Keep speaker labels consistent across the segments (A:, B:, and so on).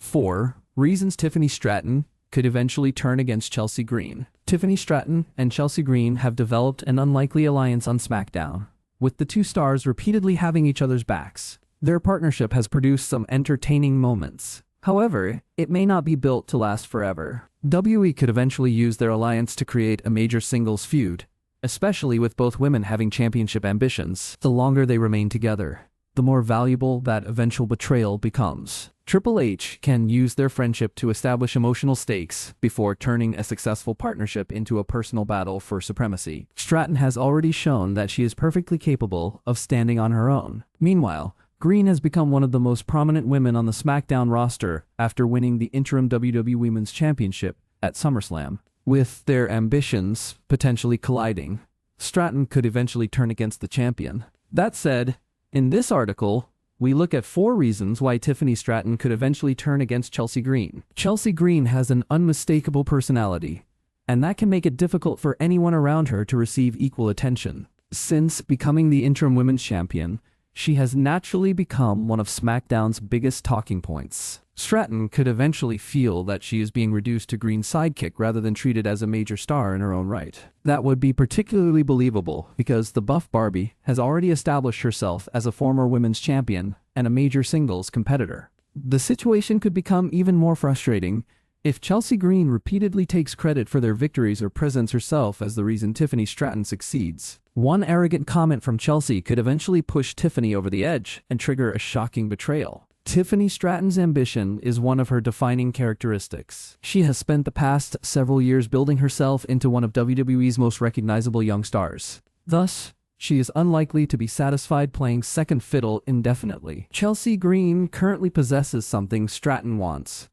A: 4 reasons Tiffany Stratton could eventually turn against Chelsea Green. Tiffany Stratton and Chelsea Green have developed an unlikely alliance on SmackDown, with the two stars repeatedly having each other's backs. Their partnership has produced some entertaining moments. However, it may not be built to last forever. WWE could eventually use their alliance to create a major singles feud, especially with both women having championship ambitions. The longer they remain together, the more valuable that eventual betrayal becomes. Triple H can use their friendship to establish emotional stakes before turning a successful partnership into a personal battle for supremacy. Stratton has already shown that she is perfectly capable of standing on her own. Meanwhile, Green has become one of the most prominent women on the SmackDown roster after winning the interim WWE Women's Championship at SummerSlam. With their ambitions potentially colliding, Stratton could eventually turn against the champion. That said, in this article, we look at 4 reasons why Tiffany Stratton could eventually turn against Chelsea Green. Chelsea Green has an unmistakable personality, and that can make it difficult for anyone around her to receive equal attention. Since becoming the interim women's champion, she has naturally become one of SmackDown's biggest talking points. Stratton could eventually feel that she is being reduced to Green's sidekick rather than treated as a major star in her own right. That would be particularly believable because the buff Barbie has already established herself as a former women's champion and a major singles competitor. The situation could become even more frustrating if Chelsea Green repeatedly takes credit for their victories or presents herself as the reason Tiffany Stratton succeeds. One arrogant comment from Chelsea could eventually push Tiffany over the edge and trigger a shocking betrayal. Tiffany Stratton's ambition is one of her defining characteristics. She has spent the past several years building herself into one of WWE's most recognizable young stars. Thus, she is unlikely to be satisfied playing second fiddle indefinitely. Chelsea Green currently possesses something Stratton wants: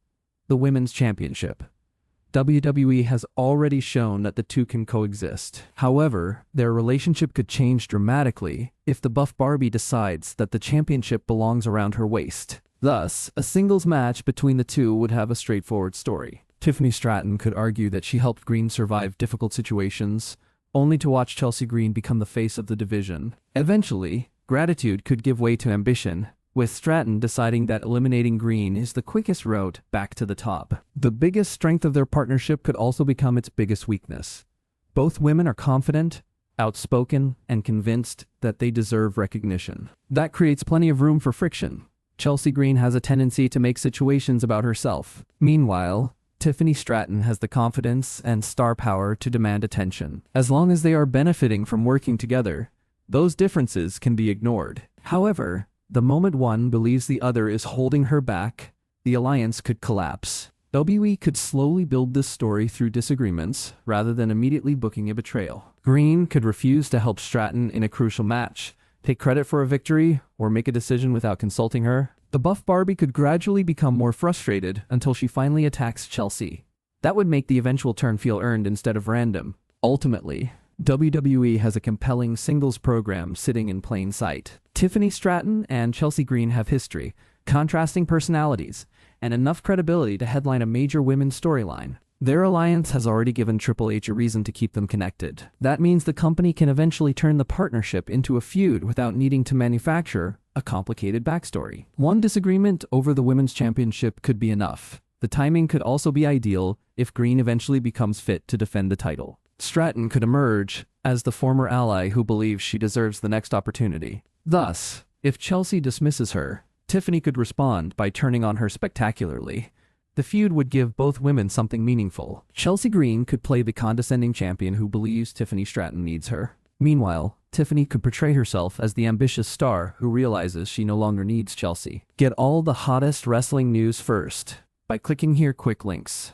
A: the Women's Championship. WWE has already shown that the two can coexist. However, their relationship could change dramatically if the buff Barbie decides that the championship belongs around her waist. Thus, a singles match between the two would have a straightforward story. Tiffany Stratton could argue that she helped Green survive difficult situations, only to watch Chelsea Green become the face of the division. Eventually, gratitude could give way to ambition, with Stratton deciding that eliminating Green is the quickest route back to the top. The biggest strength of their partnership could also become its biggest weakness. Both women are confident, outspoken, and convinced that they deserve recognition. That creates plenty of room for friction. Chelsea Green has a tendency to make situations about herself. Meanwhile, Tiffany Stratton has the confidence and star power to demand attention. As long as they are benefiting from working together, those differences can be ignored. However, the moment one believes the other is holding her back, the alliance could collapse. WWE could slowly build this story through disagreements rather than immediately booking a betrayal. Green could refuse to help Stratton in a crucial match, take credit for a victory, or make a decision without consulting her. The buff Barbie could gradually become more frustrated until she finally attacks Chelsea. That would make the eventual turn feel earned instead of random. Ultimately, WWE has a compelling singles program sitting in plain sight. Tiffany Stratton and Chelsea Green have history, contrasting personalities, and enough credibility to headline a major women's storyline. Their alliance has already given Triple H a reason to keep them connected. That means the company can eventually turn the partnership into a feud without needing to manufacture a complicated backstory. One disagreement over the Women's Championship could be enough. The timing could also be ideal if Green eventually becomes fit to defend the title. Stratton could emerge as the former ally who believes she deserves the next opportunity. Thus, if Chelsea dismisses her, Tiffany could respond by turning on her spectacularly. The feud would give both women something meaningful. Chelsea Green could play the condescending champion who believes Tiffany Stratton needs her. Meanwhile, Tiffany could portray herself as the ambitious star who realizes she no longer needs Chelsea. Get all the hottest wrestling news first by clicking here quick links.